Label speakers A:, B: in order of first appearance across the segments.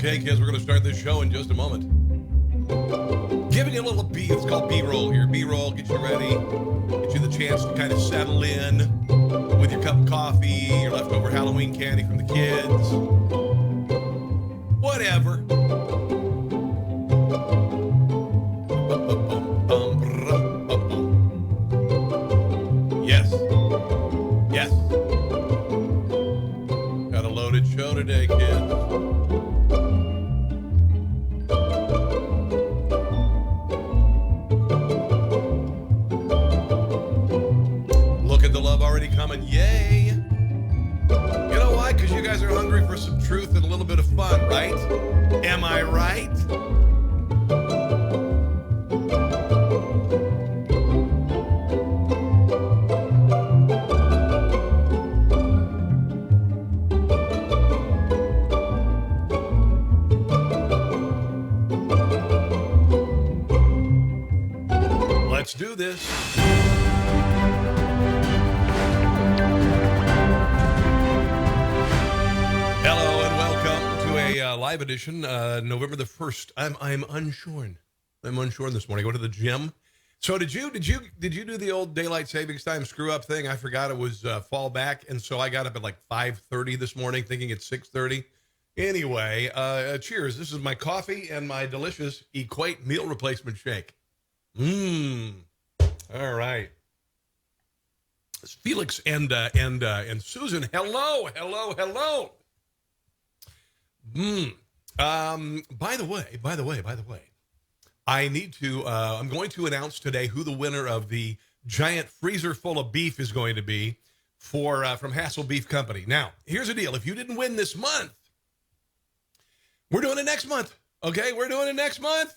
A: Okay, kids, we're going to start this show in just a moment. Giving you a little B, it's called B-roll here. B-roll, get you ready, get you the chance to kind of settle in with your cup of coffee, your leftover Halloween candy from the kids, whatever. Yes. Yes. Got a loaded show today, kids. Look at the love already coming. Yay. You know why? Because you guys are hungry for some truth and a little bit of fun, right? Am I right? Let's do this. Hello and welcome to a live edition, November the 1st. I'm unshorn. I'm unshorn this morning. I go to the gym. So did you do the old daylight savings time screw up thing? I forgot it was fall back, and so I got up at like 5:30 this morning, thinking it's 6:30. Anyway, cheers. This is my coffee and my delicious Equate meal replacement shake. All right. It's Felix and Susan. Hello. By the way, I need to, I'm going to announce today who the winner of the giant freezer full of beef is going to be from Hassel Beef Company. Now, here's the deal. If you didn't win this month, we're doing it next month. Okay. We're doing it next month.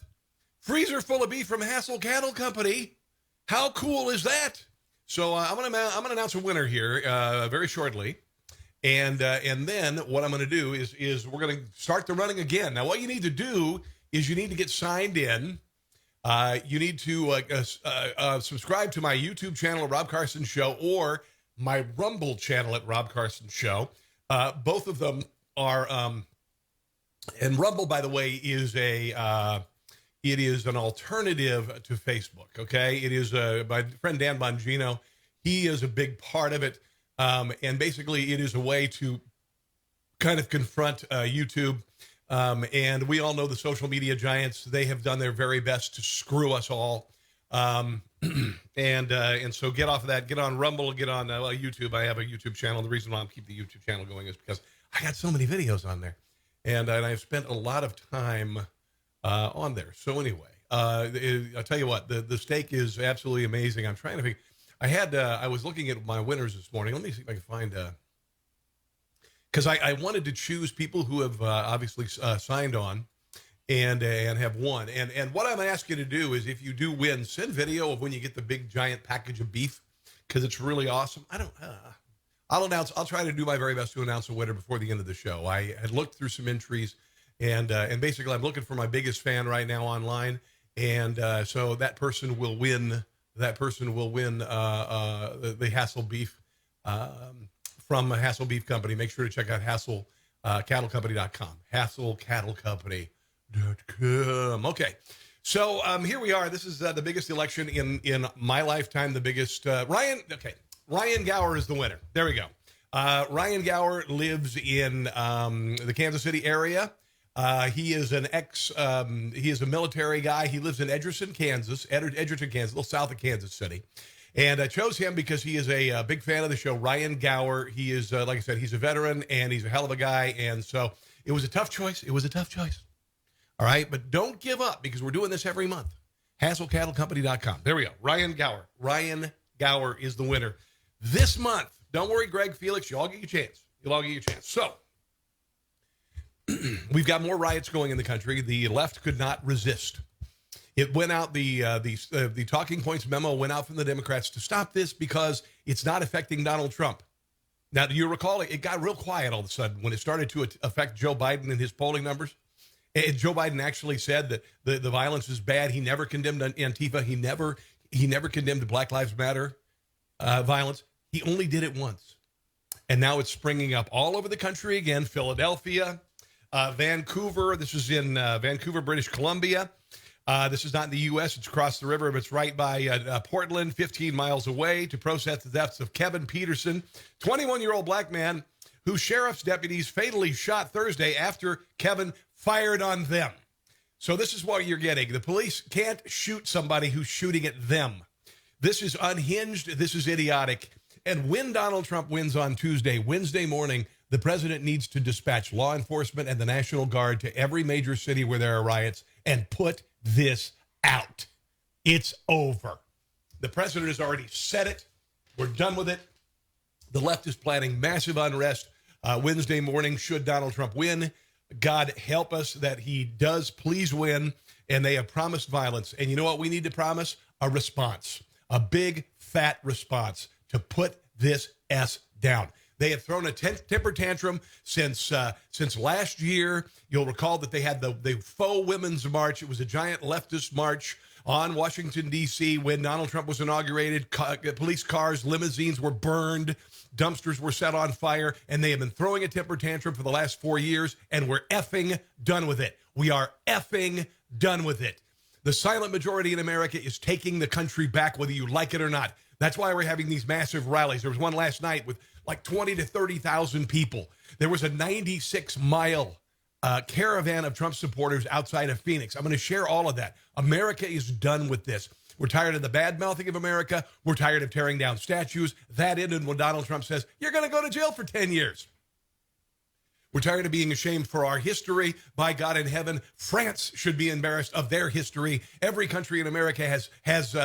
A: Freezer full of beef from Hassel Cattle Company. How cool is that? So I'm gonna announce a winner here very shortly, and then what I'm gonna do is we're gonna start the running again. Now, what you need to do is you need to get signed in. You need to subscribe to my YouTube channel at Rob Carson Show or my Rumble channel at Rob Carson Show. Both of them are, and Rumble, by the way, is it is an alternative to Facebook, okay? It is my friend Dan Bongino. He is a big part of it. And basically, it is a way to kind of confront YouTube. And we all know the social media giants. They have done their very best to screw us all. And so get off of that. Get on Rumble. Get on YouTube. I have a YouTube channel. The reason why I'm keeping the YouTube channel going is because I got so many videos on there. And I've spent a lot of time on there. So anyway, I'll tell you what, the steak is absolutely amazing. I'm trying to figure, I was looking at my winners this morning. Let me see if I can find, because I wanted to choose people who have obviously signed on and have won. And what I'm going to ask you to do is, if you do win, send video of when you get the big giant package of beef, because it's really awesome. I'll try to do my very best to announce a winner before the end of the show. I had looked through some entries. And basically, I'm looking for my biggest fan right now online, and so that person will win. That person will win the Hassel Beef from Hassel Beef Company. Make sure to check out HassleCattleCompany.com. HassleCattleCompany.com. Okay, so here we are. This is the biggest election in my lifetime. The biggest. Ryan Gower is the winner. There we go. Ryan Gower lives in the Kansas City area. He is he is a military guy. He lives in Edgerton, Kansas, a little south of Kansas City. And I chose him because he is a big fan of the show. Ryan Gower. He is, like I said, he's a veteran and he's a hell of a guy. And so it was a tough choice. All right. But don't give up, because we're doing this every month. HassleCattleCompany.com. There we go. Ryan Gower. Ryan Gower is the winner this month. Don't worry, Greg, Felix. You'll all get your chance. So we've got more riots going in the country. The left could not resist. It went out, the talking points memo went out from the Democrats to stop this because it's not affecting Donald Trump. Now, do you recall it got real quiet all of a sudden when it started to affect Joe Biden and his polling numbers? And Joe Biden actually said that the violence is bad. He never condemned Antifa. He never condemned the Black Lives Matter violence. He only did it once. And now it's springing up all over the country again. Philadelphia, Vancouver. This is in Vancouver, British Columbia. This is not in the U.S. It's across the river, but it's right by Portland, 15 miles away, to process the deaths of Kevin Peterson, 21-year-old black man who sheriff's deputies fatally shot Thursday after Kevin fired on them. So this is what you're getting. The police can't shoot somebody who's shooting at them. This is unhinged. This is idiotic. And when Donald Trump wins on Wednesday morning, the president needs to dispatch law enforcement and the National Guard to every major city where there are riots and put this out. It's over. The president has already said it. We're done with it. The left is planning massive unrest Wednesday morning should Donald Trump win. God help us that he does please win. And they have promised violence. And you know what we need to promise? A response. A big, fat response to put this S down. They have thrown a temper tantrum since last year. You'll recall that they had the faux women's march. It was a giant leftist march on Washington, D.C. when Donald Trump was inaugurated. Police cars, limousines were burned. Dumpsters were set on fire. And they have been throwing a temper tantrum for the last 4 years. And we're effing done with it. We are effing done with it. The silent majority in America is taking the country back, whether you like it or not. That's why we're having these massive rallies. There was one last night with like 20 to 30,000 people. There was a 96-mile caravan of Trump supporters outside of Phoenix. I'm going to share all of that. America is done with this. We're tired of the bad-mouthing of America. We're tired of tearing down statues. That ended when Donald Trump says, you're going to go to jail for 10 years. We're tired of being ashamed for our history. By God in heaven, France should be embarrassed of their history. Every country in America has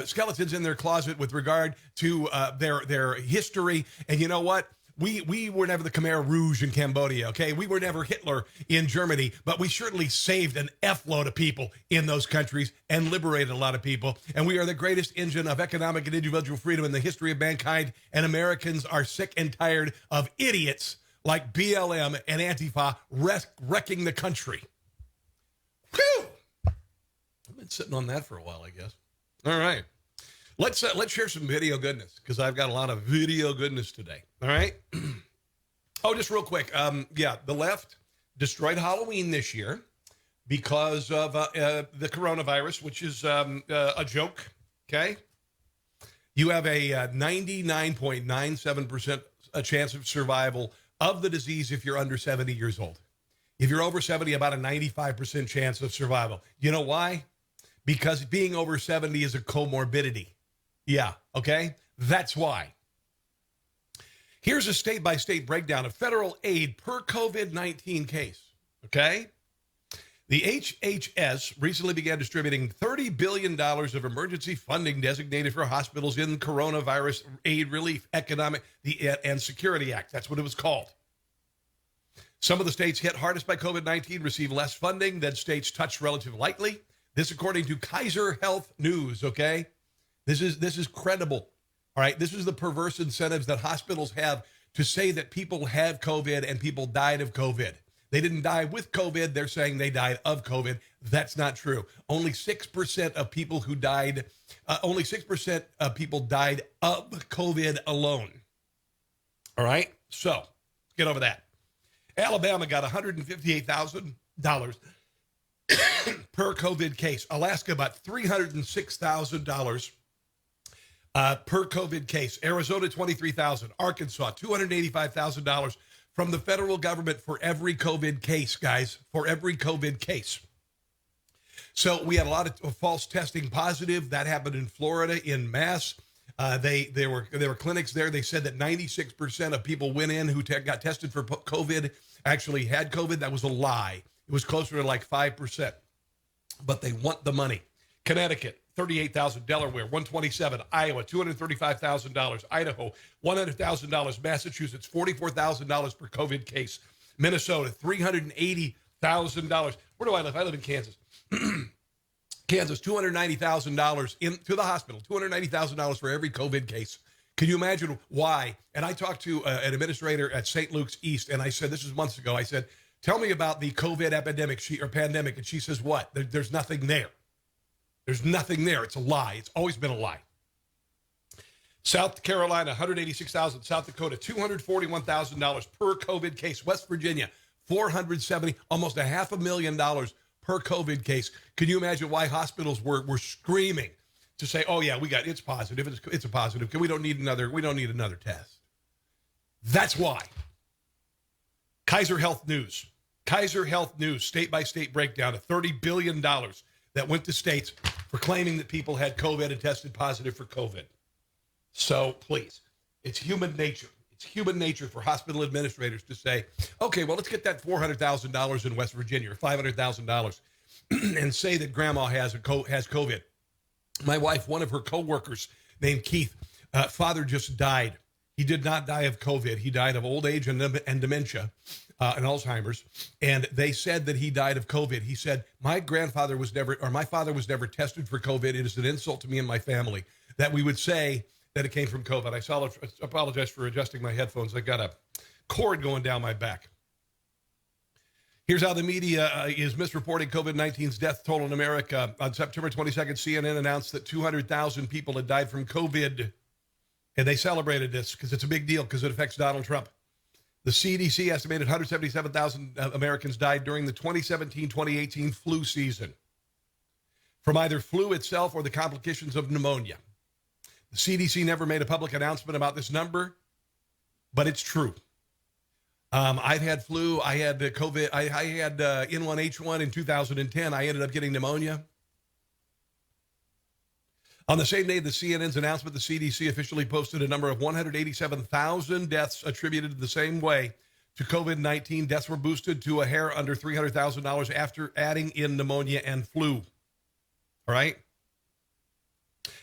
A: skeletons in their closet with regard to their history. And you know what? We were never the Khmer Rouge in Cambodia, okay? We were never Hitler in Germany, but we certainly saved an F-load of people in those countries and liberated a lot of people. And we are the greatest engine of economic and individual freedom in the history of mankind. And Americans are sick and tired of idiots like BLM and Antifa wrecking the country. Whew! I've been sitting on that for a while, I guess. All right. Let's share some video goodness, because I've got a lot of video goodness today. All right. Oh, just real quick. The left destroyed Halloween this year because of the coronavirus, which is a joke. Okay. You have a 99.97% chance of survival of the disease if you're under 70 years old. If you're over 70, about a 95% chance of survival. You know why? Because being over 70 is a comorbidity. Yeah, okay? That's why. Here's a state-by-state breakdown of federal aid per COVID-19 case, okay? The HHS recently began distributing $30 billion of emergency funding designated for hospitals in coronavirus aid relief, economic and security act. That's what it was called. Some of the states hit hardest by COVID-19 receive less funding than states touched relatively lightly. This according to Kaiser Health News, okay? This is credible. All right, this is the perverse incentives that hospitals have to say that people have COVID and people died of COVID. They didn't die with COVID. They're saying they died of COVID. That's not true. Only 6% of people who died, only 6% of people died of COVID alone. All right, so let's get over that. Alabama got $158,000 per COVID case. Alaska about $306,000 per COVID case. Arizona, $23,000. Arkansas, $285,000 from the federal government for every COVID case, guys, for every COVID case. So we had a lot of false testing positive. That happened in Florida in mass. There were clinics there. They said that 96% of people went in who got tested for COVID actually had COVID. That was a lie. It was closer to like 5%. But they want the money. Connecticut, $38,000. Delaware, $127,000. Iowa, $235,000. Idaho, $100,000. Massachusetts, $44,000 per COVID case. Minnesota, $380,000. Where do I live? I live in Kansas. Kansas, $290,000 into the hospital. $290,000 for every COVID case. Can you imagine why? And I talked to an administrator at St. Luke's East, and I said, this was months ago. I said, tell me about the COVID epidemic or pandemic. And she says, what? There's nothing there. There's nothing there. It's a lie. It's always been a lie. South Carolina, $186,000. South Dakota, $241,000 per COVID case. West Virginia, $470, almost $500,000 per COVID case. Can you imagine why hospitals were screaming to say, oh yeah, it's positive. It's a positive. We don't need another test. That's why. Kaiser Health News, state by state breakdown of $30 billion that went to states for claiming that people had COVID and tested positive for COVID. So please, it's human nature. It's human nature for hospital administrators to say, okay, well, let's get that $400,000 in West Virginia or $500,000 and say that grandma has COVID. My wife, one of her coworkers named Keith, father just died. He did not die of COVID. He died of old age and dementia and Alzheimer's. And they said that he died of COVID. He said, my father was never tested for COVID. It is an insult to me and my family that we would say that it came from COVID. I apologize for adjusting my headphones. I got a cord going down my back. Here's how the media is misreporting COVID-19's death toll in America. On September 22nd, CNN announced that 200,000 people had died from COVID. And they celebrated this because it's a big deal because it affects Donald Trump. The CDC estimated 177,000 Americans died during the 2017-2018 flu season from either flu itself or the complications of pneumonia. The CDC never made a public announcement about this number, but it's true. I've had flu. I had COVID. I had N1H1 in 2010. I ended up getting pneumonia. On the same day, the CNN's announcement, the CDC officially posted a number of 187,000 deaths attributed the same way to COVID-19. Deaths were boosted to a hair under $300,000 after adding in pneumonia and flu. All right?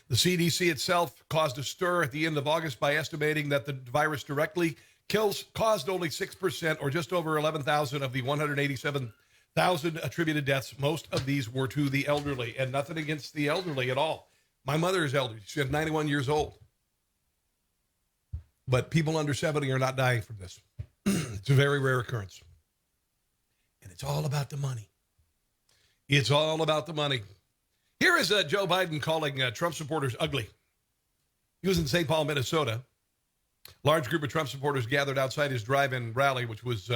A: The CDC itself caused a stir at the end of August by estimating that the virus directly caused only 6% or just over 11,000 of the 187,000 attributed deaths. Most of these were to the elderly, and nothing against the elderly at all. My mother is elderly. She's 91 years old. But people under 70 are not dying from this. It's a very rare occurrence. And it's all about the money. It's all about the money. Here is Joe Biden calling Trump supporters ugly. He was in St. Paul, Minnesota. Large group of Trump supporters gathered outside his drive-in rally, which was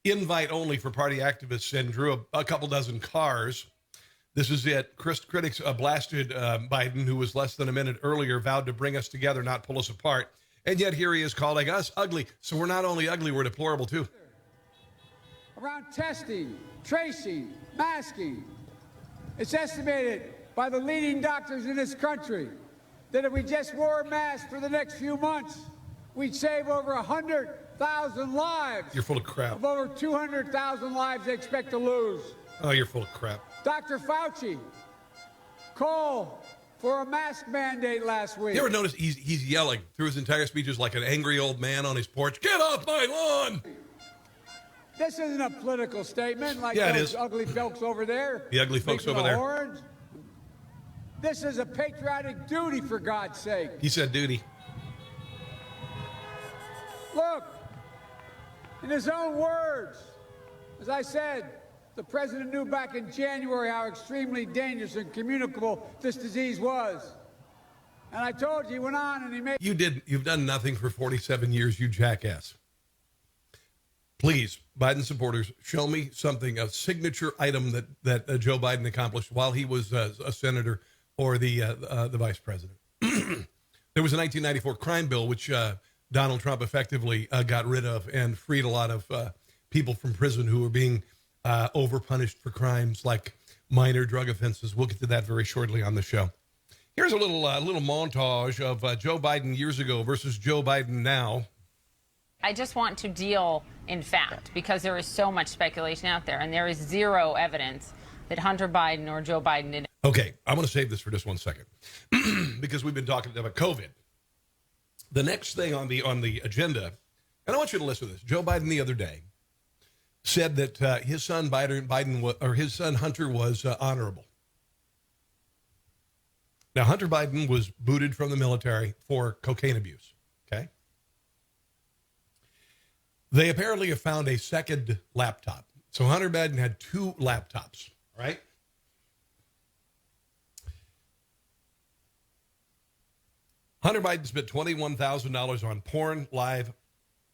A: invite only for party activists, and drew a couple dozen cars. This is it. Critics blasted Biden, who was less than a minute earlier vowed to bring us together, not pull us apart. And yet here he is calling us ugly. So we're not only ugly, we're deplorable too.
B: Around testing, tracing, masking. It's estimated by the leading doctors in this country that if we just wore a mask for the next few months, we'd save over 100,000 lives.
A: You're full of crap.
B: Of over 200,000 lives they expect to lose.
A: Oh, you're full of crap.
B: Dr. Fauci called for a mask mandate last week.
A: You ever notice he's yelling through his entire speeches like an angry old man on his porch? Get off my lawn!
B: This isn't a political statement like
A: those
B: ugly folks over there.
A: The ugly folks over there.
B: Horns. This is a patriotic duty, for God's sake.
A: He said duty.
B: Look, in his own words, as I said, the president knew back in January how extremely dangerous and communicable this disease was. And I told you, he went on and he made...
A: You've done nothing for 47 years, you jackass. Please, Biden supporters, show me something, a signature item that Joe Biden accomplished while he was a senator or the vice president. There was a 1994 crime bill, which Donald Trump effectively got rid of and freed a lot of people from prison who were being overpunished for crimes like minor drug offenses. We'll get to that very shortly on the show. Here's a little montage of Joe Biden years ago versus Joe Biden now.
C: I just want to deal in fact, because there is so much speculation out there, and there is zero evidence that Hunter Biden or Joe Biden did.
A: Okay, I'm going to save this for just 1 second because we've been talking about COVID. The next thing on the agenda, and I want you to listen to this. Joe Biden the other day said that his son his son Hunter was honorable. Now, Hunter Biden was booted from the military for cocaine abuse. Okay. They apparently have found a second laptop. So Hunter Biden had 2 laptops, right? Hunter Biden spent $21,000 on porn live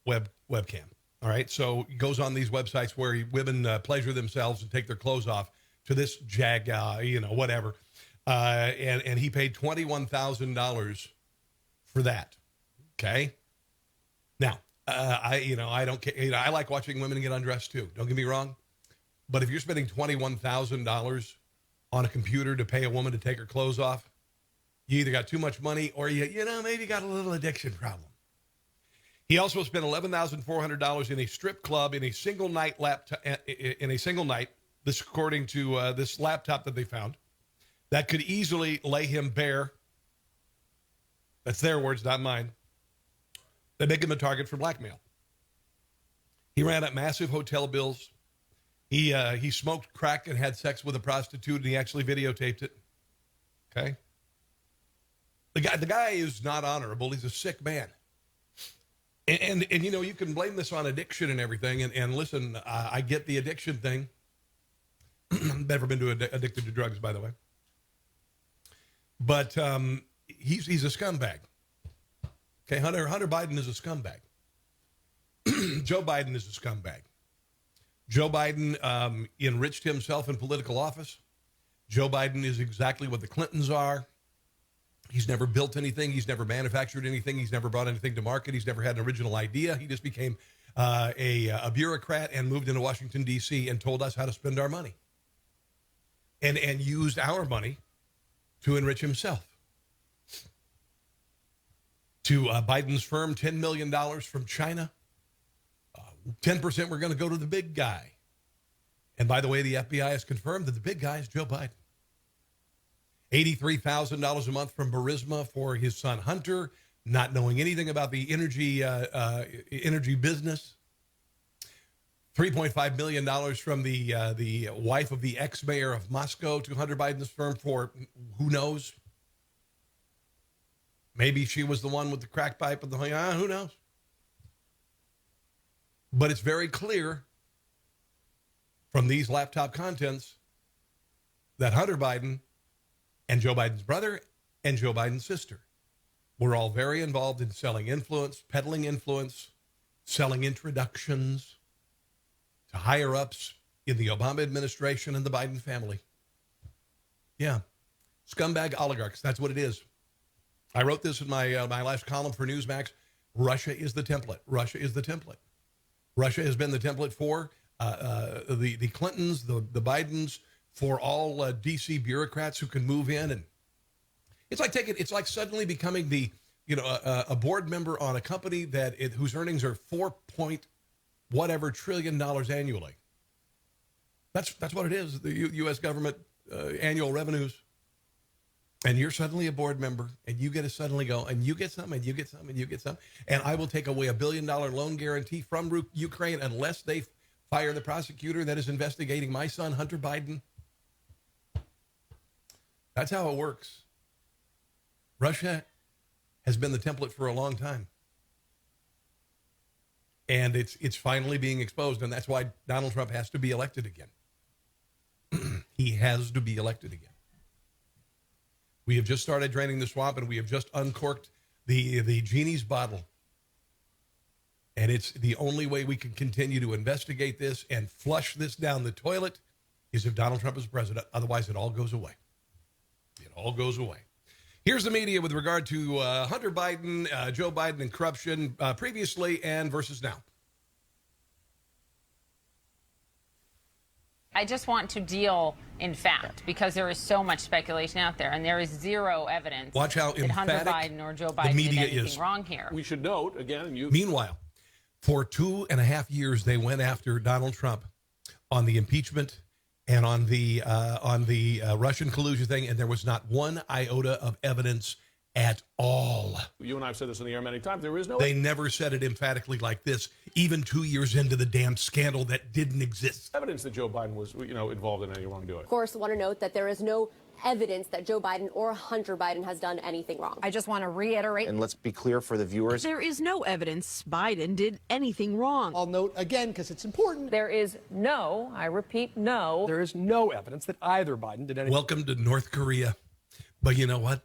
A: webcam. All right. So he goes on these websites where women pleasure themselves and take their clothes off to this whatever. And he paid $21,000 for that. Okay. Now, I don't care. I like watching women get undressed too. Don't get me wrong. But if you're spending $21,000 on a computer to pay a woman to take her clothes off, you either got too much money or maybe got a little addiction problem. He also spent $11,400 in a strip club in a single night This according to this laptop that they found that could easily lay him bare. That's their words, not mine. They make him a target for blackmail. He ran up massive hotel bills. He smoked crack and had sex with a prostitute, and he actually videotaped it. Okay. The guy is not honorable. He's a sick man. And you can blame this on addiction and everything. And listen, I get the addiction thing. Never been addicted to drugs, by the way. But he's a scumbag. Okay, Hunter Biden is a scumbag. Joe Biden is a scumbag. Joe Biden enriched himself in political office. Joe Biden is exactly what the Clintons are. He's never built anything. He's never manufactured anything. He's never brought anything to market. He's never had an original idea. He just became a bureaucrat and moved into Washington, D.C. and told us how to spend our money. And used our money to enrich himself. To Biden's firm, $10 million from China. 10% we're going to go to the big guy. And by the way, the FBI has confirmed that the big guy is Joe Biden. $83,000 a month from Burisma for his son Hunter, not knowing anything about the energy business. $3.5 million from the wife of the ex-mayor of Moscow to Hunter Biden's firm for who knows. Maybe she was the one with the crack pipe and who knows. But it's very clear from these laptop contents that Hunter Biden and Joe Biden's brother and Joe Biden's sister were all very involved in selling influence, peddling influence, selling introductions to higher-ups in the Obama administration and the Biden family. Yeah. Scumbag oligarchs. That's what it is. I wrote this in my last column for Newsmax. Russia is the template. Russia is the template. Russia has been the template for the Clintons, the Bidens, for all D.C. bureaucrats who can move in. And it's like suddenly becoming a board member on a company whose earnings are $4 trillion annually. That's what it is. The U.S. government annual revenues. And you're suddenly a board member, and you get to suddenly go, and you get some, and you get some, and you get some. And I will take away $1 billion loan guarantee from Ukraine unless they fire the prosecutor that is investigating my son, Hunter Biden. That's how it works. Russia has been the template for a long time. And it's finally being exposed, and that's why Donald Trump has to be elected again. He has to be elected again. We have just started draining the swamp, and we have just uncorked the genie's bottle. And it's the only way we can continue to investigate this and flush this down the toilet is if Donald Trump is president. Otherwise, it all goes away. It all goes away. Here's the media with regard to Hunter Biden, Joe Biden, and corruption previously and versus now.
C: I just want to deal in fact because there is so much speculation out there, and there is zero evidence
A: Watch how
C: that Hunter Biden or Joe Biden did anything wrong here.
D: We should note, again,
A: Meanwhile, for 2.5 years, they went after Donald Trump on the impeachment and on the Russian collusion thing, and there was not one iota of evidence at all.
D: You and I have said this in the air many times. There is no.
A: They never said it emphatically like this, even 2 years into the damn scandal that didn't exist.
D: Evidence that Joe Biden was, involved in any wrongdoing.
E: Of course, I want to note that there is no evidence that Joe Biden or Hunter Biden has done anything wrong.
F: I just want to reiterate.
G: And let's be clear for the viewers.
F: There is no evidence Biden did anything wrong.
H: I'll note again, because it's important.
I: There is no, I repeat, no.
H: There is no evidence that either Biden did anything.
A: Welcome to North Korea. But you know what?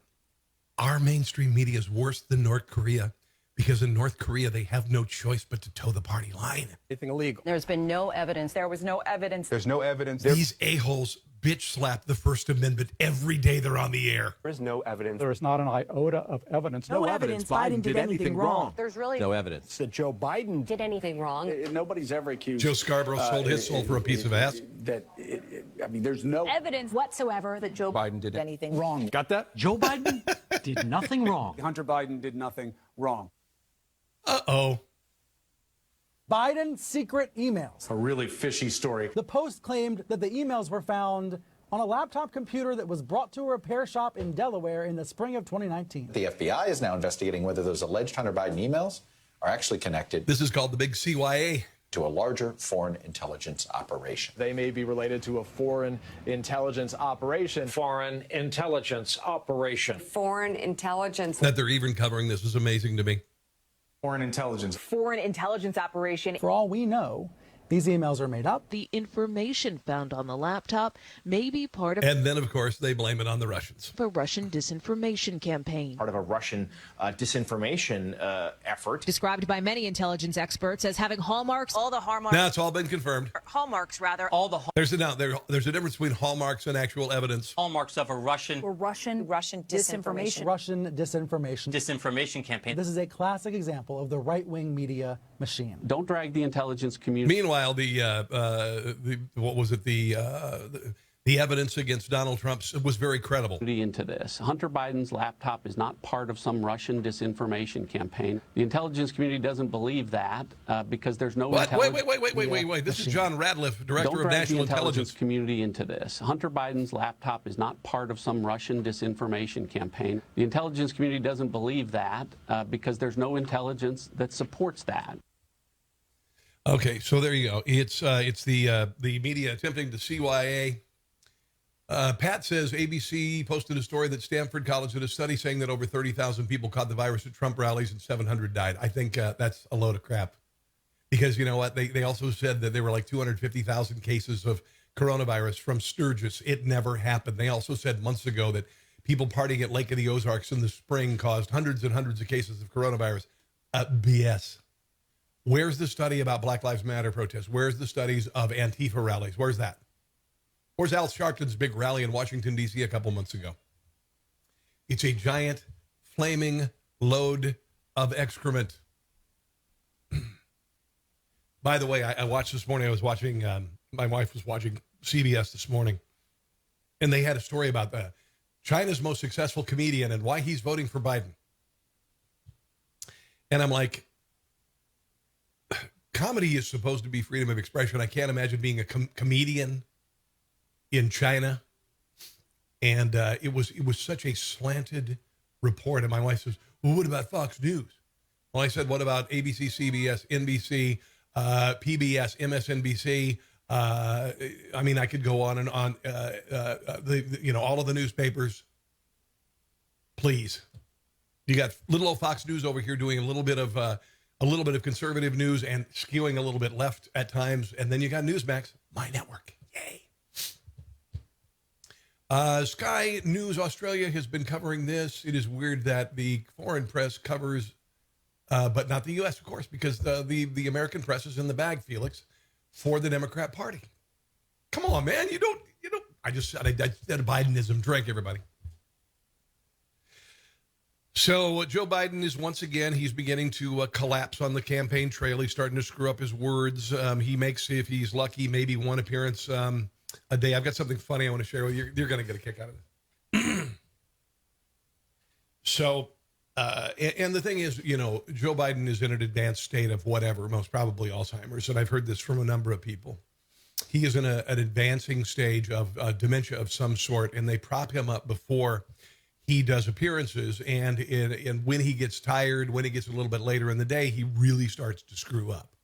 A: Our mainstream media is worse than North Korea Because in North Korea, they have no choice but to toe the party line.
H: Anything illegal.
I: There's been no evidence. There was no evidence.
G: There's no evidence.
A: These a-holes bitch slap the First Amendment every day they're on the air.
G: There is no evidence.
H: There is not an iota of evidence.
F: No evidence Biden did anything wrong.
E: There's really
J: No evidence.
H: That Joe Biden
E: did anything wrong.
K: Nobody's ever accused.
A: Joe Scarborough sold his soul for a piece of ass.
K: There's no
I: Evidence whatsoever that Joe
J: Biden did
I: anything
H: wrong. Got that?
K: Joe Biden did nothing wrong.
B: Hunter Biden did nothing wrong.
A: Uh-oh.
L: Biden's secret emails.
K: A really fishy story.
L: The Post claimed that the emails were found on a laptop computer that was brought to a repair shop in Delaware in the spring of 2019.
M: The FBI is now investigating whether those alleged Hunter Biden emails are actually connected.
A: This is called the big CYA.
M: To a larger foreign intelligence operation.
N: They may be related to a foreign intelligence operation.
O: Foreign intelligence operation.
E: Foreign intelligence.
A: That they're even covering this is amazing to me.
G: Foreign intelligence.
I: Foreign intelligence operation.
L: For all we know, these emails are made up.
F: The information found on the laptop may be part of
A: And then, of course, they blame it on the Russians.
F: a Russian disinformation campaign.
O: Part of a Russian disinformation effort.
I: Described by many intelligence experts as having hallmarks.
F: All the hallmarks.
A: Now it's all been confirmed.
F: Hallmarks, rather.
O: All the
A: There's a difference between hallmarks and actual evidence.
O: hallmarks of a Russian
I: Russian disinformation.
L: Russian disinformation.
O: disinformation campaign.
L: This is a classic example of the right-wing media machine.
K: Don't drag the intelligence community.
A: Meanwhile, the evidence against Donald Trump was very credible.
K: Into this. Hunter Biden's laptop is not part of some Russian disinformation campaign. The intelligence community doesn't believe that because there's no
A: What?
K: intelligence.
A: Wait. This is John Radcliffe, Director
K: Don't
A: of
K: drag
A: National
K: the
A: Intelligence.
K: community into this. Hunter Biden's laptop is not part of some Russian disinformation campaign. The intelligence community doesn't believe that because there's no intelligence that supports that.
A: Okay, so there you go. It's the media attempting to CYA. Pat says ABC posted a story that Stanford College did a study saying that over 30,000 people caught the virus at Trump rallies and 700 died. I think that's a load of crap. Because you know what? They also said that there were like 250,000 cases of coronavirus from Sturgis. It never happened. They also said months ago that people partying at Lake of the Ozarks in the spring caused hundreds and hundreds of cases of coronavirus. BS. Where's the study about Black Lives Matter protests? Where's the studies of Antifa rallies? Where's that? Where's Al Sharpton's big rally in Washington, D.C. a couple months ago? It's a giant, flaming load of excrement. By the way, I watched this morning. I was watching, my wife was watching CBS this morning, and they had a story about China's most successful comedian and why he's voting for Biden. And I'm like, comedy is supposed to be freedom of expression. I can't imagine being a comedian in China. And it was such a slanted report. And my wife says, well, what about Fox News? Well, I said, what about ABC, CBS, NBC, PBS, MSNBC? I mean, I could go on and on. All of the newspapers. Please. You got little old Fox News over here doing a little bit of conservative news and skewing a little bit left at times. And then you got Newsmax, my network. Yay. Sky News Australia has been covering this. It is weird that the foreign press covers, but not the U.S., of course, because the American press is in the bag, Felix, for the Democrat Party. Come on, man. You don't. I said a Bidenism. Drink, everybody. So Joe Biden is he's beginning to collapse on the campaign trail. He's starting to screw up his words. He makes, if he's lucky, maybe one appearance a day. I've got something funny I want to share with you. You're going to get a kick out of this. So, and the thing is, Joe Biden is in an advanced state of whatever, most probably Alzheimer's. And I've heard this from a number of people. He is in an advancing stage of dementia of some sort, and they prop him up before he does appearances, and when he gets tired, when he gets a little bit later in the day, he really starts to screw up.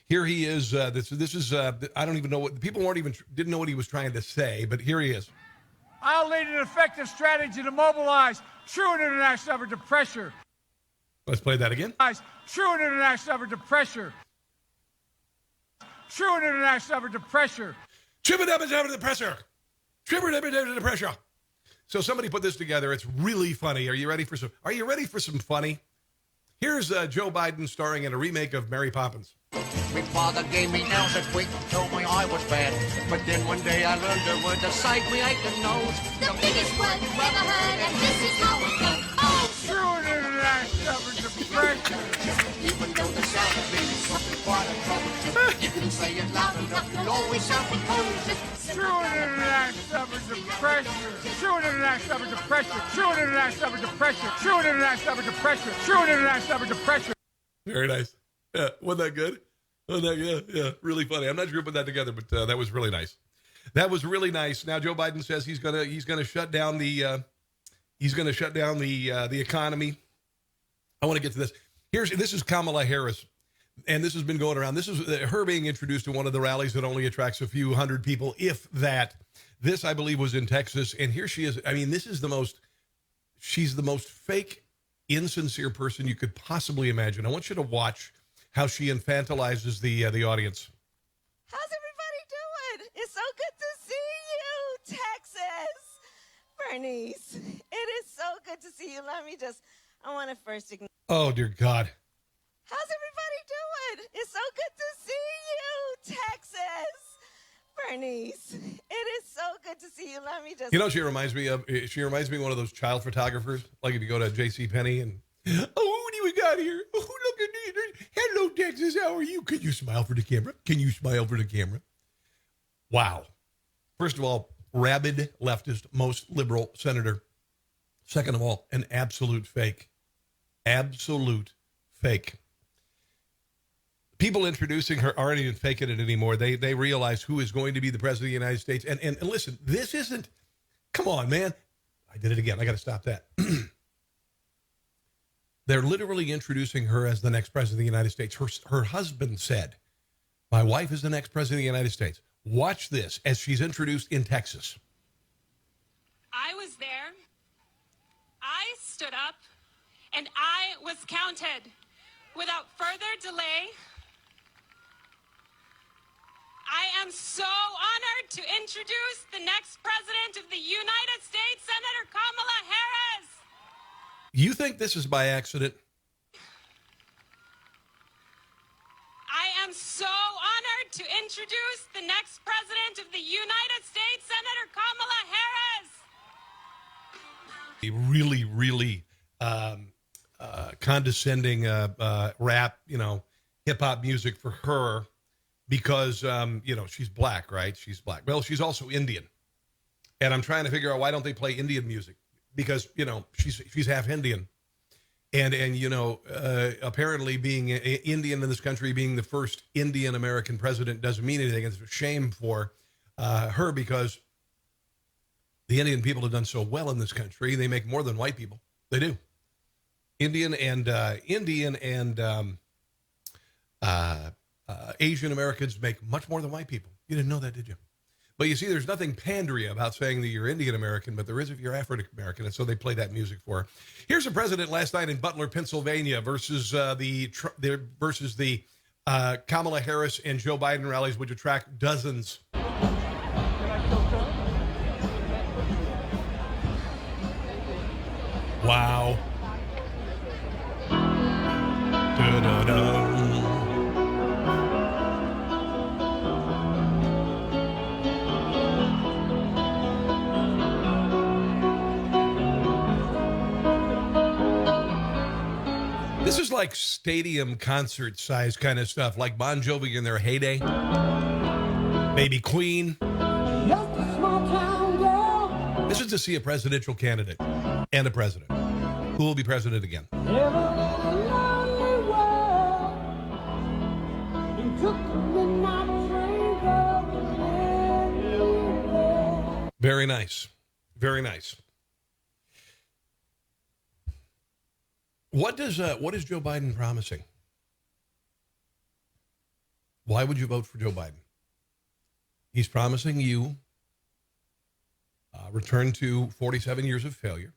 A: Here he is. This is I don't even know what people didn't know what he was trying to say, but here he is.
B: I'll lead an effective strategy to mobilize true and international effort to pressure.
A: Let's play that again.
B: True and international effort to pressure. True and international effort to pressure.
A: True and international effort to pressure. True and international effort to pressure. So somebody put this together. It's really funny. Are you ready for some funny? Here's Joe Biden starring in a remake of Mary Poppins.
G: My father gave me nails and tweaked, told me I was bad. But then one day I learned a word to save me aching nose.
J: The biggest word you've ever heard, and this is how it goes. Oh,
B: Screwing in the last stubborn depression.
G: Even though the sound of it is something quite a trouble. If you say it loud enough, you'll always sound composed.
B: Screwing in the last stubborn depression. Screwing in the last stubborn depression. Screwing in the last stubborn depression. Screwing in the last stubborn depression. Screwing in the last stubborn depression.
A: Very nice. Yeah, wasn't that good? Wasn't that, yeah, really funny. I'm not sure who put that together, but that was really nice. That was really nice. Now Joe Biden says he's gonna shut down the economy. I want to get to this. This is Kamala Harris, and this has been going around. This is her being introduced to one of the rallies that only attracts a few hundred people, if that. This, I believe, was in Texas, and here she is. I mean, she's the most fake, insincere person you could possibly imagine. I want you to watch how she infantilizes the audience.
P: How's everybody doing? It's so good to see you, Texas. Bernice, it is so good to see you. I want to first acknowledge.
A: Oh, dear God.
P: How's everybody doing? It's so good to see you, Texas. Bernice, it is so good to see you.
A: You know, she reminds me of one of those child photographers. Like if you go to JCPenney and, oh, what do we got here? Oh, look at me. Hello, Texas. How are you? Can you smile for the camera? Can you smile for the camera? Wow. First of all, rabid leftist, most liberal senator. Second of all, an absolute fake. Absolute fake. People introducing her aren't even faking it anymore. They realize who is going to be the president of the United States. And listen, this isn't, come on, man. I did it again. I got to stop that. They're literally introducing her as the next president of the United States. Her husband said, my wife is the next president of the United States. Watch this as she's introduced in Texas.
Q: I was there. I stood up and I was counted. Without further delay, I am so honored to introduce the next president of the United States, Senator Kamala Harris.
A: You think this is by accident?
Q: I am so honored to introduce the next president of the United States, Senator Kamala Harris.
A: A really, really condescending rap, hip hop music for her because, she's black, right? She's black. Well, she's also Indian. And I'm trying to figure out why don't they play Indian music? Because, she's half Indian. And apparently being Indian in this country, being the first Indian American president doesn't mean anything. It's a shame for her because the Indian people have done so well in this country. They make more than white people. They do. Indian and Asian Americans make much more than white people. You didn't know that, did you? But you see, there's nothing pandering about saying that you're Indian American, but there is if you're African American, and so they play that music for her. Here's the president last night in Butler, Pennsylvania, versus the Kamala Harris and Joe Biden rallies, which attract dozens. Wow. Da-da-da. This is like stadium concert size kind of stuff, like Bon Jovi in their heyday. Maybe Queen. This is to see a presidential candidate and a president who will be president again. Very nice. Very nice. What is Joe Biden promising? Why would you vote for Joe Biden? He's promising you return to 47 years of failure.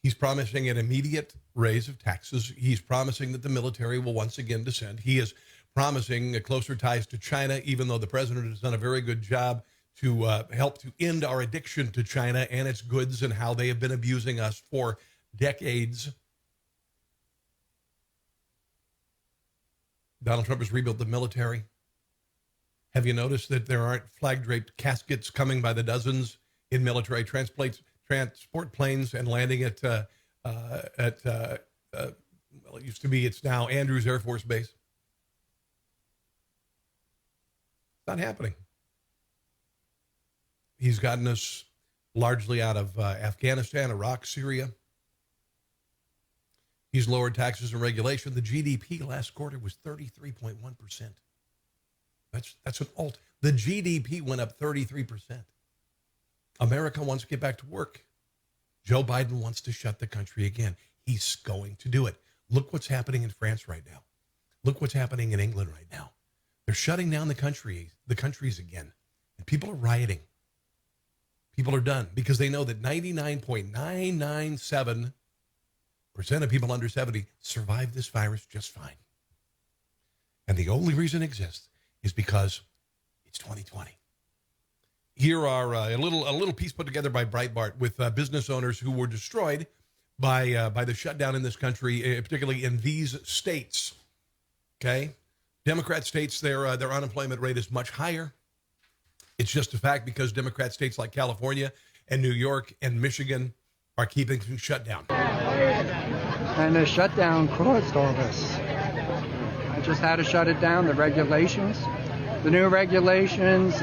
A: He's promising an immediate raise of taxes. He's promising that the military will once again descend. He is promising closer ties to China, even though the president has done a very good job to help to end our addiction to China and its goods and how they have been abusing us for decades. Donald Trump has rebuilt the military. Have you noticed that there aren't flag-draped caskets coming by the dozens in military transport planes and landing at well, it used to be, it's now Andrews Air Force Base? It's not happening. He's gotten us largely out of Afghanistan, Iraq, Syria. He's lowered taxes and regulation. The GDP last quarter was 33.1%. That's an alt. The GDP went up 33%. America wants to get back to work. Joe Biden wants to shut the country again. He's going to do it. Look what's happening in France right now. Look what's happening in England right now. They're shutting down the countries again. And people are rioting. People are done because they know that 99.997% of people under 70 survive this virus just fine. And the only reason it exists is because it's 2020. Here are a little piece put together by Breitbart with business owners who were destroyed by the shutdown in this country, particularly in these states. Okay, Democrat states, their unemployment rate is much higher. It's just a fact because Democrat states like California and New York and Michigan are keeping things shut down.
R: And the shutdown caused all this. I just had to shut it down. The regulations, the new regulations,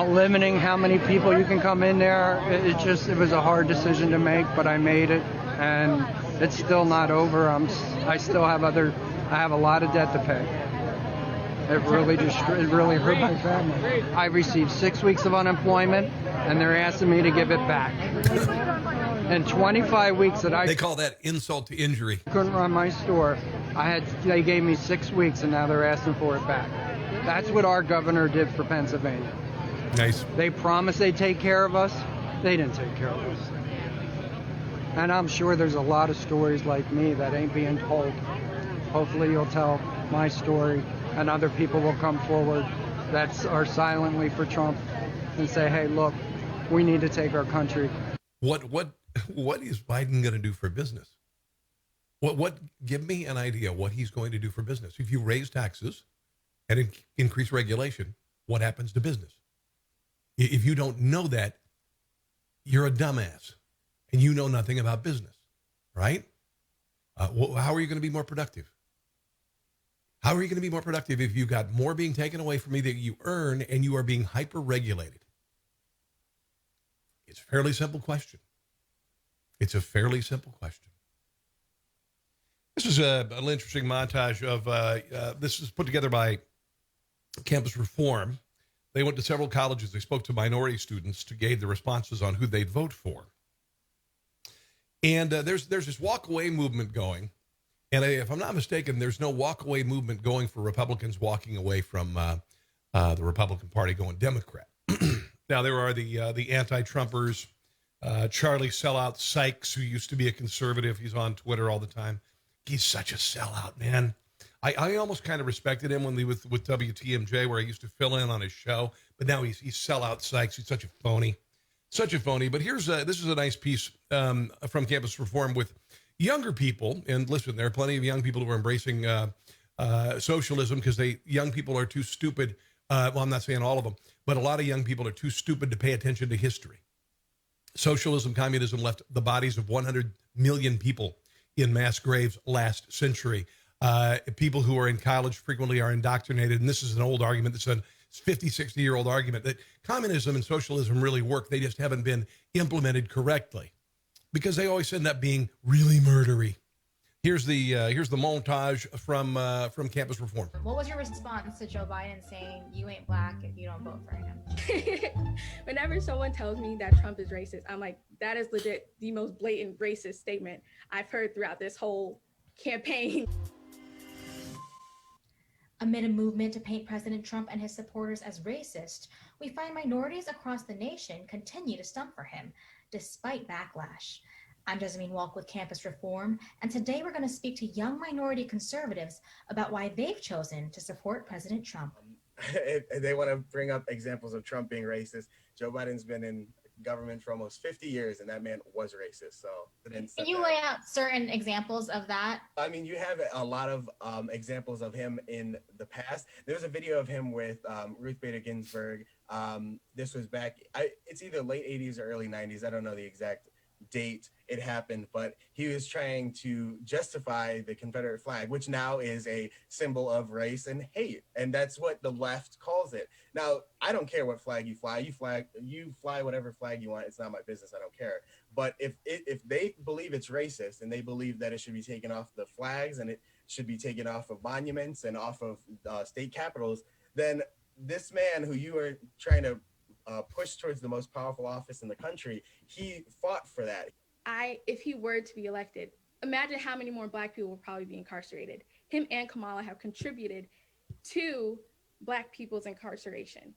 R: limiting how many people you can come in there. It was a hard decision to make, but I made it, and it's still not over. I have a lot of debt to pay. It really hurt my family. I received 6 weeks of unemployment, and they're asking me to give it back. And 25 weeks they
A: call that insult to injury.
R: Couldn't run my store. They gave me 6 weeks, and now they're asking for it back. That's what our governor did for Pennsylvania.
A: Nice.
R: They promised they'd take care of us. They didn't take care of us. And I'm sure there's a lot of stories like me that ain't being told. Hopefully you'll tell my story, and other people will come forward that are silently for Trump and say, hey, look, we need to take our country.
A: What is Biden going to do for business? Give me an idea what he's going to do for business. If you raise taxes and increase regulation, what happens to business? If you don't know that, you're a dumbass and you know nothing about business, right? How are you going to be more productive? How are you going to be more productive if you got more being taken away from you that you earn and you are being hyper-regulated? It's a fairly simple question. It's a fairly simple question. This is an interesting montage of, this is put together by Campus Reform. They went to several colleges. They spoke to minority students to gauge the responses on who they'd vote for. And there's this walk-away movement going. And if I'm not mistaken, there's no walk-away movement going for Republicans walking away from the Republican Party going Democrat. Now, there are the anti-Trumpers, Charlie Sellout Sykes, who used to be a conservative. He's on Twitter all the time. He's such a sellout, man. I almost kind of respected him when he was with WTMJ, where I used to fill in on his show. But now he's Sellout Sykes. He's such a phony. Such a phony. But this is a nice piece from Campus Reform with younger people. And listen, there are plenty of young people who are embracing socialism because young people are too stupid. Well, I'm not saying all of them, but a lot of young people are too stupid to pay attention to history. Socialism, communism left the bodies of 100 million people in mass graves last century. People who are in college frequently are indoctrinated, and this is an old argument. It's a 50, 60-year-old argument that communism and socialism really work. They just haven't been implemented correctly because they always end up being really murdery. Here's the montage from Campus Reform.
S: What was your response to Joe Biden saying you ain't black if you don't vote for him?
T: Whenever someone tells me that Trump is racist, I'm like, that is legit the most blatant racist statement I've heard throughout this whole campaign.
S: Amid a movement to paint President Trump and his supporters as racist, we find minorities across the nation continue to stump for him, despite backlash. I'm Jasmine Walk with Campus Reform, and today we're going to speak to young minority conservatives about why they've chosen to support President Trump.
U: If they want to bring up examples of Trump being racist, Joe Biden's been in government for almost 50 years, and that man was racist. So
S: Can you lay out certain examples of that?
U: I mean, you have a lot of examples of him in the past. There's a video of him with Ruth Bader Ginsburg. This was back, it's either late 80s or early 90s. I don't know the exact date it happened, but he was trying to justify the Confederate flag, which now is a symbol of race and hate, and that's what the left calls it. Now, I don't care what flag you fly. You fly whatever flag you want. It's not my business. I don't care. But if they believe it's racist and they believe that it should be taken off the flags and it should be taken off of monuments and off of state capitals, then this man who you are trying to push towards the most powerful office in the country, he fought for that.
T: If he were to be elected, imagine how many more Black people would probably be incarcerated. Him and Kamala have contributed to Black people's incarceration.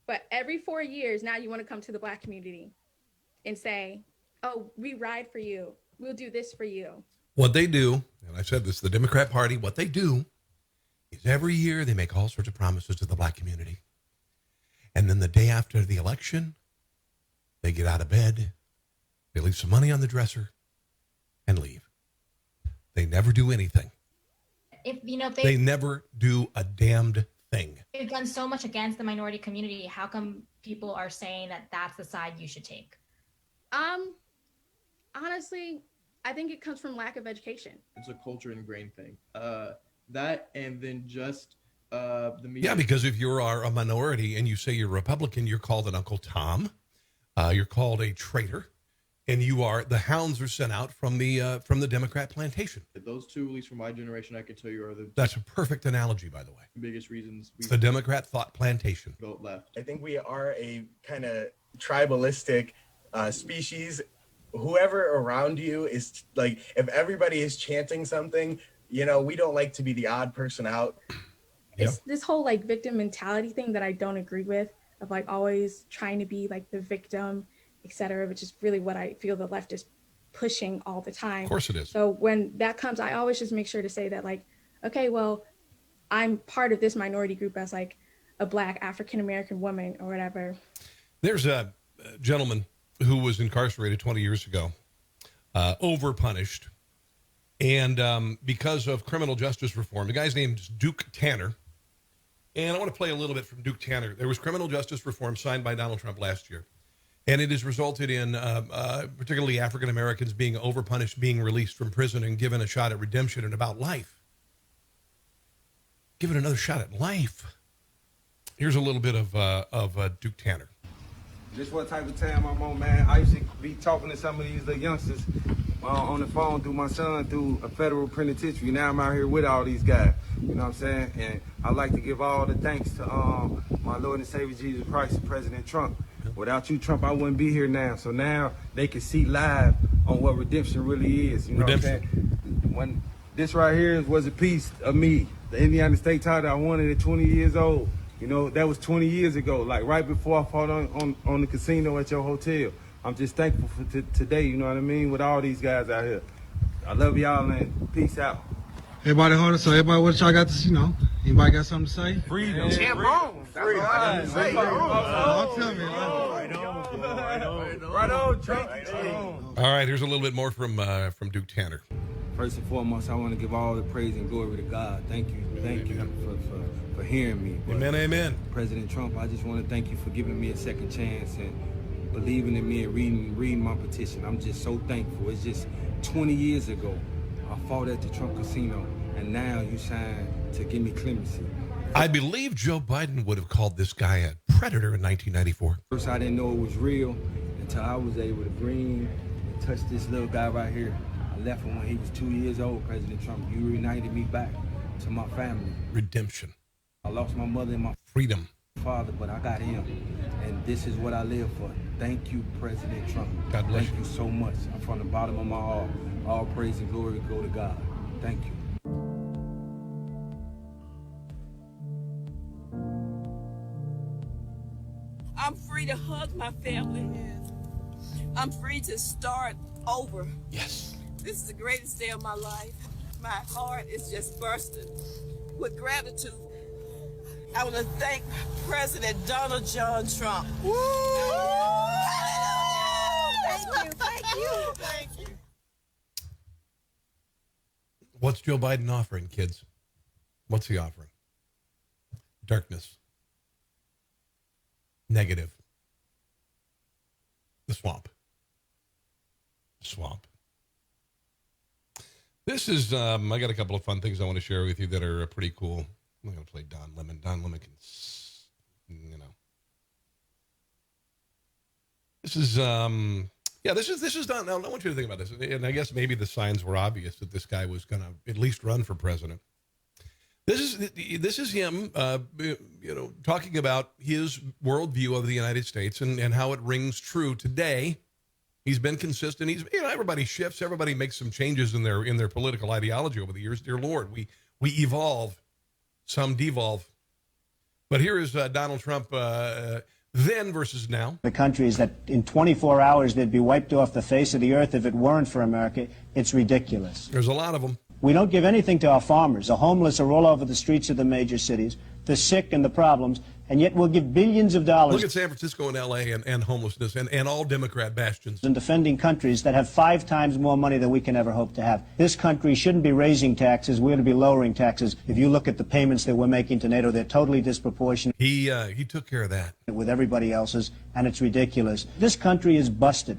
T: But every 4 years, now you want to come to the Black community and say, oh, we ride for you. We'll do this for you.
A: What they do, and I said this, the Democrat Party, what they do is every year they make all sorts of promises to the Black community. And then the day after the election, they get out of bed, they leave some money on the dresser, and leave. They never do anything.
S: If
A: they never do a damned thing.
S: They've done so much against the minority community. How come people are saying that that's the side you should take?
T: Honestly, I think it comes from lack of education.
V: It's a culture ingrained thing. That and then just the media.
A: Yeah, because if you are a minority and you say you're Republican, you're called an Uncle Tom. You're called a traitor. And the hounds are sent out from the Democrat plantation.
V: Those two, at least from my generation, I can tell you are the...
A: That's a perfect analogy, by the way.
V: Biggest reasons.
A: The Democrat thought plantation.
V: Vote left.
U: I think we are a kind of tribalistic species. Whoever around you is like, if everybody is chanting something, we don't like to be the odd person out.
T: It's this whole like victim mentality thing that I don't agree with, of like always trying to be like the victim, etc., which is really what I feel the left is pushing all the time.
A: Of course it is.
T: So when that comes, I always just make sure to say that, like, okay, well, I'm part of this minority group as like a Black African-American woman or whatever. There's
A: a gentleman who was incarcerated 20 years ago, overpunished, and because of criminal justice reform. The guy's name is Duke Tanner. And I want to play a little bit from Duke Tanner. There was criminal justice reform signed by Donald Trump last year. And it has resulted in particularly African Americans being overpunished, being released from prison and given a shot at redemption and about life. Given another shot at life. Here's a little bit of Duke Tanner.
W: Just what type of time I'm on, man. I used to be talking to some of these little youngsters on the phone through my son through a federal penitentiary. Now I'm out here with all these guys. You know what I'm saying? And I'd like to give all the thanks to my Lord and Savior Jesus Christ and President Trump. Without you, Trump, I wouldn't be here now. So now they can see live on what redemption really is. You know what I'm saying? When this right here was a piece of me, the Indiana State title, I wanted at 20 years old. That was 20 years ago, like right before I fought on the casino at your hotel. I'm just thankful for today, you know what I mean, with all these guys out here. I love y'all, and peace out.
X: Everybody hold it. So everybody, what y'all got to, anybody got something to say?
W: Freedom.
X: Champ
W: wrong. Freedom. Right on, Trump.
A: All right, here's a little bit more from Duke Tanner.
W: First and foremost, I want to give all the praise and glory to God. Thank you for hearing me.
A: Amen, amen.
W: President Trump, I just want to thank you for giving me a second chance and believing in me and reading my petition. I'm just so thankful. It's just 20 years ago, I fought at the Trump casino, and now you signed to give me clemency.
A: I believe Joe Biden would have called this guy a predator in 1994.
W: First, I didn't know it was real until I was able to bring and touch this little guy right here. I left him when he was 2 years old, President Trump. You reunited me back to my family.
A: Redemption.
W: I lost my mother and my
A: freedom.
W: Father, but I got him. And this is what I live for. Thank you, President Trump.
A: God bless you.
W: Thank you so much. From the bottom of my heart, all praise and glory go to God. Thank you.
Y: I'm free to hug my family. I'm free to start over.
A: Yes.
Y: This is the greatest day of my life. My heart is just bursting with gratitude. I want to thank President Donald John Trump. Woo!
U: Thank you.
A: What's Joe Biden offering, kids? What's he offering? Darkness. Negative. The swamp. Swamp. This is, I got a couple of fun things I want to share with you that are pretty cool. I'm going to play Don Lemon. Don Lemon can, you know. This is, this is Don. Now, I want you to think about this. And I guess maybe the signs were obvious that this guy was going to at least run for president. This is him, talking about his worldview of the United States and how it rings true today. He's been consistent. Everybody shifts. Everybody makes some changes in their political ideology over the years. Dear Lord, we evolve, some devolve. But here is Donald Trump then versus now.
C: The country is that in 24 hours they'd be wiped off the face of the earth if it weren't for America. It's ridiculous.
A: There's a lot of them.
C: We don't give anything to our farmers. The homeless are all over the streets of the major cities, the sick and the problems, and yet we'll give billions of dollars.
A: Look at San Francisco and L.A. and homelessness and all Democrat bastions.
C: And defending countries that have 5 times more money than we can ever hope to have. This country shouldn't be raising taxes. We're to be lowering taxes. If you look at the payments that we're making to NATO, they're totally disproportionate.
A: He took care of that.
C: With everybody else's, and it's ridiculous. This country is busted.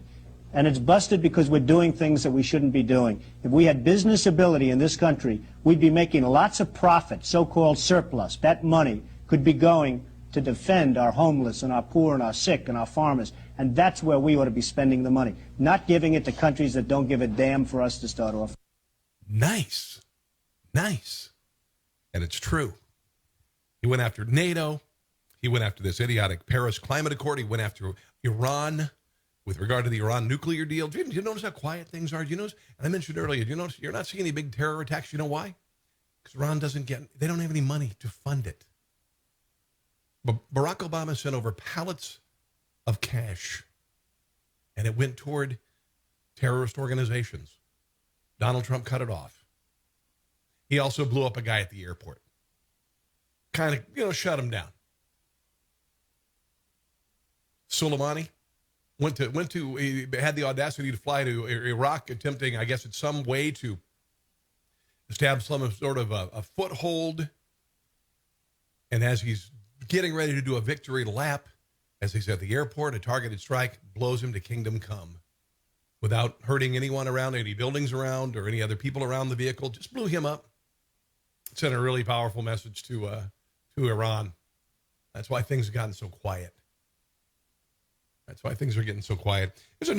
C: And it's busted because we're doing things that we shouldn't be doing. If we had business ability in this country, we'd be making lots of profit, so-called surplus. That money could be going to defend our homeless and our poor and our sick and our farmers. And that's where we ought to be spending the money, not giving it to countries that don't give a damn for us to start off.
A: Nice. Nice. And it's true. He went after NATO. He went after this idiotic Paris Climate Accord. He went after Iran. With regard to the Iran nuclear deal, do you notice how quiet things are? Do you notice? And I mentioned earlier, do you notice you're not seeing any big terror attacks? You know why? Because Iran they don't have any money to fund it. But Barack Obama sent over pallets of cash, and it went toward terrorist organizations. Donald Trump cut it off. He also blew up a guy at the airport. Kind of, shut him down. Soleimani he had the audacity to fly to Iraq, attempting, I guess, in some way to establish some sort of a foothold. And as he's getting ready to do a victory lap, as he's at the airport, a targeted strike blows him to kingdom come without hurting anyone around, any buildings around, or any other people around the vehicle. Just blew him up. Sent a really powerful message to Iran. That's why things have gotten so quiet. That's why things are getting so quiet. There's a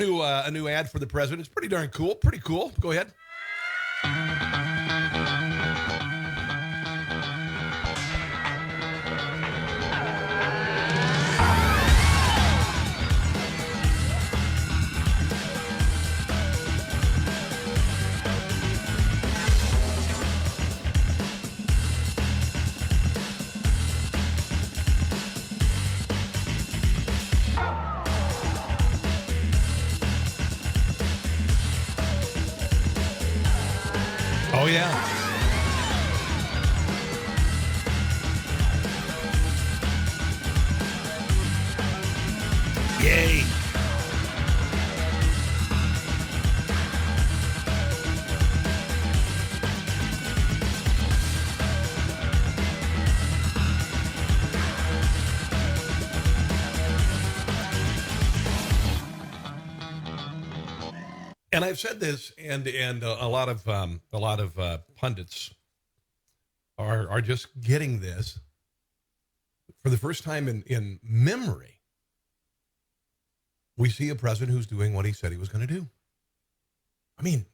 A: new ad for the president. It's pretty darn cool. Pretty cool. Go ahead. Oh, yeah. Yay. And I've said this, and a lot of pundits are just getting this for the first time in memory. We see a president who's doing what he said he was going to do. I mean,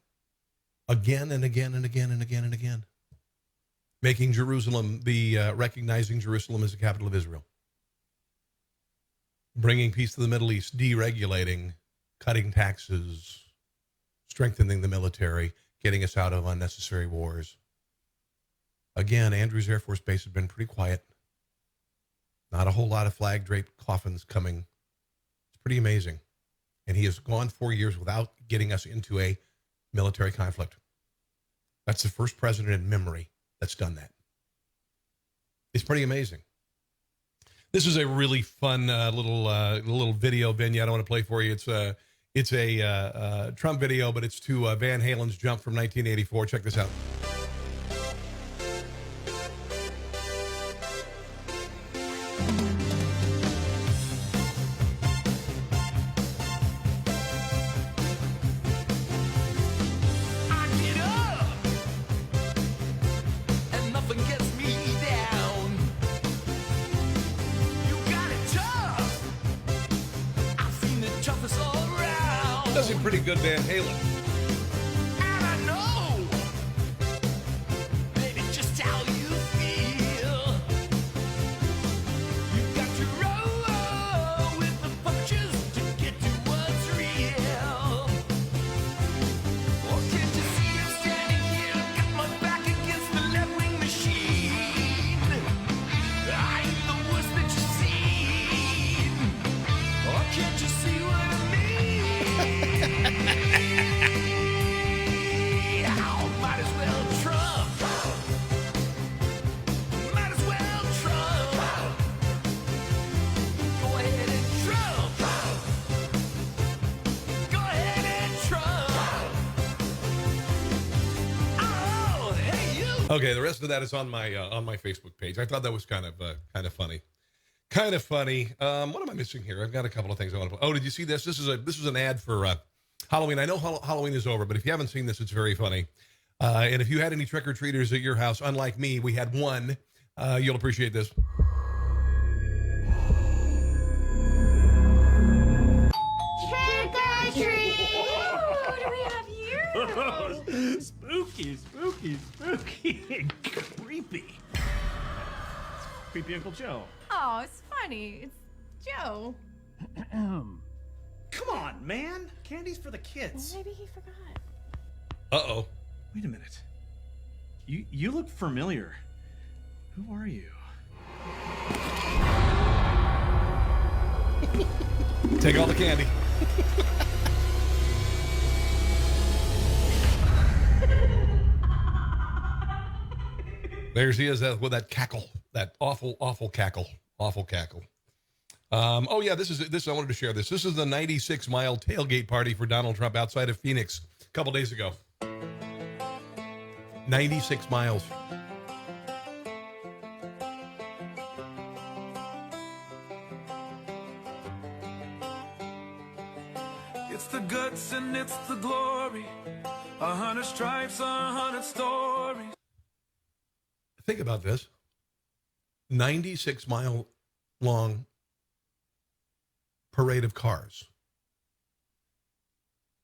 A: again and again and again and again and again, making Jerusalem recognizing Jerusalem as the capital of Israel, bringing peace to the Middle East, deregulating, cutting taxes, strengthening the military, getting us out of unnecessary wars. Again, Andrews Air Force Base has been pretty quiet. Not a whole lot of flag-draped coffins coming. It's pretty amazing. And he has gone 4 years without getting us into a military conflict. That's the first president in memory that's done that. It's pretty amazing. This is a really fun little video vignette I want to play for you. It's a Trump video, but it's to Van Halen's Jump from 1984. Check this out. Does it pretty good, Van Halen.
D: And I know, baby, just how you feel. You got to roll with the punches to get to what's real. Or can't you see I'm standing here, got my back against the left-wing machine? I ain't the worst that you've seen. Or can't you see what I mean? Might as well Trump. Might as well Trump. Go ahead and Trump. Go ahead and Trump. Oh, hey you.
A: Okay, the rest of that is on my Facebook page. I thought that was kind of funny. Kind of funny. What am I missing here? I've got a couple of things I want to play. Oh, did you see this? This is an ad for Halloween. I know Halloween is over, but if you haven't seen this, it's very funny. And if you had any trick-or-treaters at your house, unlike me, we had one. You'll appreciate this.
J: Trick or treat!
D: What do we have here? Spooky, spooky, spooky, and creepy. It's creepy Uncle Joe.
E: Oh, it's funny. It's Joe.
D: Come on, man. Candy's for the kids.
E: Maybe he forgot.
A: Uh-oh.
D: Wait a minute. You look familiar. Who are you?
A: Take all the candy. There she is with that cackle, that awful cackle, awful cackle. Oh yeah, this I wanted to share this. This is the 96-mile tailgate party for Donald Trump outside of Phoenix a couple days ago. 96 miles.
H: It's the guts and it's the glory. 100 stripes, 100 stories.
A: Think about this. 96-mile long parade of cars.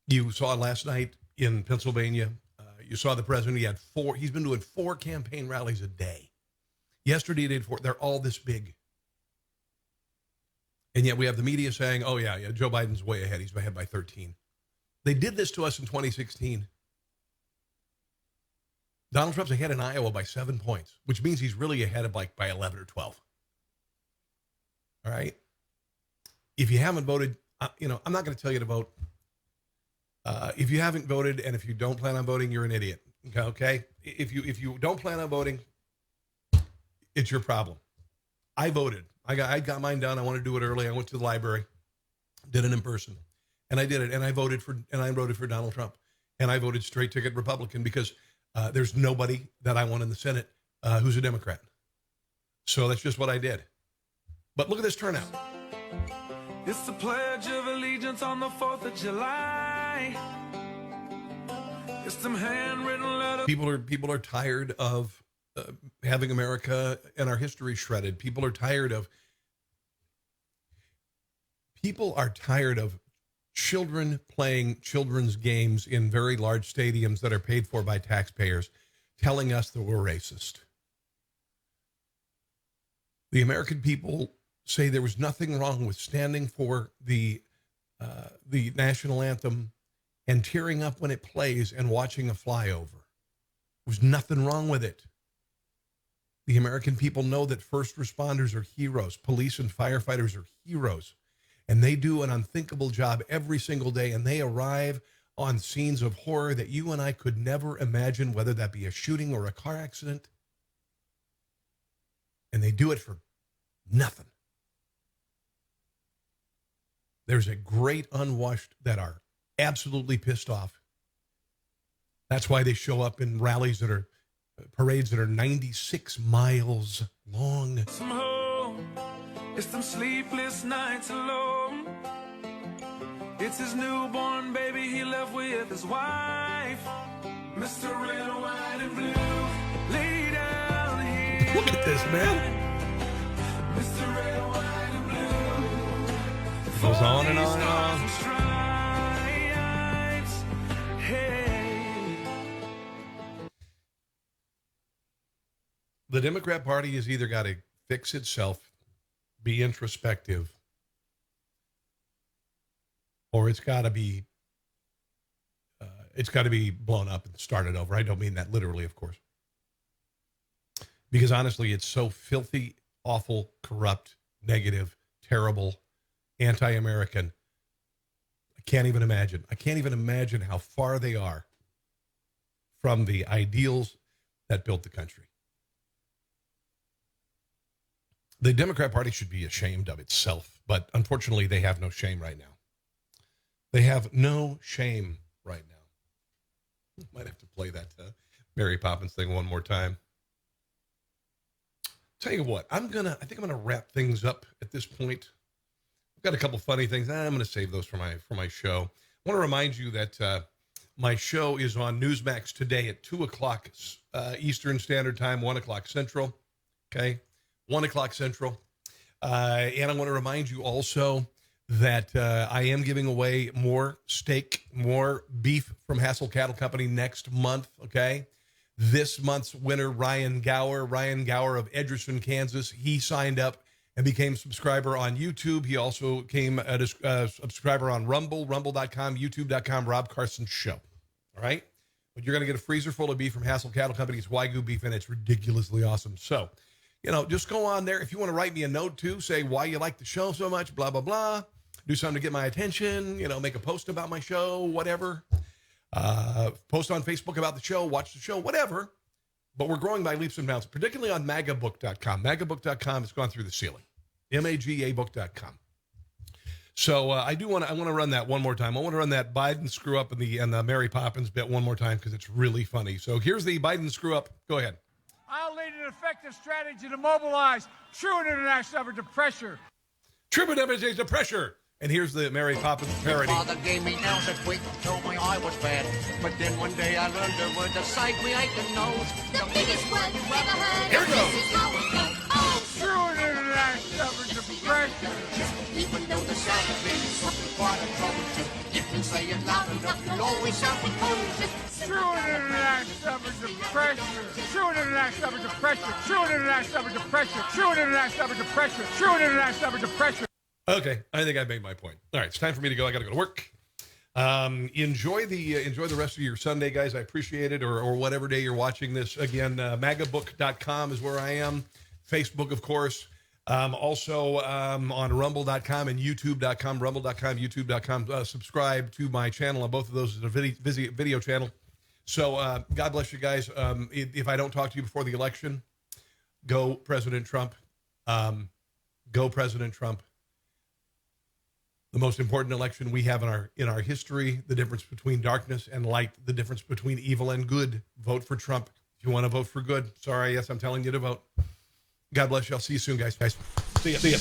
A: You saw last night in Pennsylvania. You saw the president. He had 4. He's been doing 4 campaign rallies a day. Yesterday he did 4. They're all this big. And yet we have the media saying, oh, yeah, Joe Biden's way ahead. He's ahead by 13. They did this to us in 2016. Donald Trump's ahead in Iowa by 7 points, which means he's really ahead of by 11 or 12. All right? If you haven't voted, I'm not going to tell you to vote. If you haven't voted and if you don't plan on voting, you're an idiot. Okay? If you don't plan on voting, it's your problem. I voted. I got mine done. I want to do it early. I went to the library, did it in person, and I did it. And I voted for Donald Trump, and I voted straight ticket Republican because there's nobody that I want in the Senate who's a Democrat. So that's just what I did. But look at this turnout.
H: It's the Pledge of Allegiance on the 4th of July. It's them handwritten letters.
A: People are tired of having America and our history shredded. People are tired of children playing children's games in very large stadiums that are paid for by taxpayers, telling us that we're racist. The American people say there was nothing wrong with standing for the national anthem and tearing up when it plays and watching a flyover. There's nothing wrong with it. The American people know that first responders are heroes. Police and firefighters are heroes. And they do an unthinkable job every single day. And they arrive on scenes of horror that you and I could never imagine, whether that be a shooting or a car accident. And they do it for nothing. There's a great unwashed that are absolutely pissed off. That's why they show up in rallies that are parades that are 96 miles long.
H: Some home, it's them sleepless nights alone. It's his newborn baby he left with his wife. Mr. Red, White, and Blue, lay down here.
A: Look at this, man.
H: Mr. Red, White, and Blue.
A: It goes on and on and on.
H: Stripes, hey.
A: The Democrat Party has either got to fix itself, be introspective, or it's got to be blown up and started over. I don't mean that literally, of course, because honestly, it's so filthy, awful, corrupt, negative, terrible, anti-American. I can't even imagine. I can't even imagine how far they are from the ideals that built the country. The Democrat Party should be ashamed of itself, but unfortunately, they have no shame right now. They have no shame right now. Might have to play that Mary Poppins thing one more time. Tell you what, I think I'm gonna wrap things up at this point. I've got a couple funny things. I'm gonna save those for my show. I want to remind you that my show is on Newsmax today at 2:00 Eastern Standard Time, 1:00 Central. Okay. 1:00 Central. And I want to remind you also that I am giving away more steak, more beef from Hassel Cattle Company next month, okay? This month's winner, Ryan Gower of Edgerton, Kansas. He signed up and became a subscriber on YouTube. He also became a subscriber on Rumble, rumble.com, youtube.com, Rob Carson Show, all right? But you're going to get a freezer full of beef from Hassel Cattle Company. It's Wagyu beef, and it's ridiculously awesome. So, just go on there. If you want to write me a note too, say why you like the show so much, blah, blah, blah. Do something to get my attention, make a post about my show, whatever. Post on Facebook about the show, watch the show, whatever. But we're growing by leaps and bounds, particularly on magabook.com. Magabook.com has gone through the ceiling. magabook.com. So I want to run that one more time. I want to run that Biden screw up and the Mary Poppins bit one more time because it's really funny. So here's the Biden screw up. Go ahead.
B: I'll lead an effective strategy to mobilize true international effort to pressure.
A: True international to pressure. And here's the Mary Poppins parody.
G: Father gave me nails that quick, told me I was bad. But then one day I learned the word to sight me I can nose.
J: The biggest word you ever heard.
A: Here we go.
J: This is how it goes. Oh,
B: True international effort to pressure.
G: Even though the sound may be something quite a trouble. You can say it loud enough, you'll always sound the coldest.
B: True international effort to pressure. True international effort to pressure. True international effort to pressure. True international effort to pressure. True international effort to pressure.
A: Okay, I think I made my point. All right, it's time for me to go. I got to go to work. Enjoy the rest of your Sunday, guys. I appreciate it, or whatever day you're watching this. Again, magabook.com is where I am. Facebook, of course. Also on rumble.com and youtube.com, rumble.com, youtube.com. Subscribe to my channel on both of those. It's a video channel. So God bless you guys. If I don't talk to you before the election, go President Trump. Go President Trump. The most important election we have in our history, the difference between darkness and light, the difference between evil and good. Vote for Trump. If you want to vote for good, sorry, yes, I'm telling you to vote. God bless you. I'll see you soon, guys. See ya.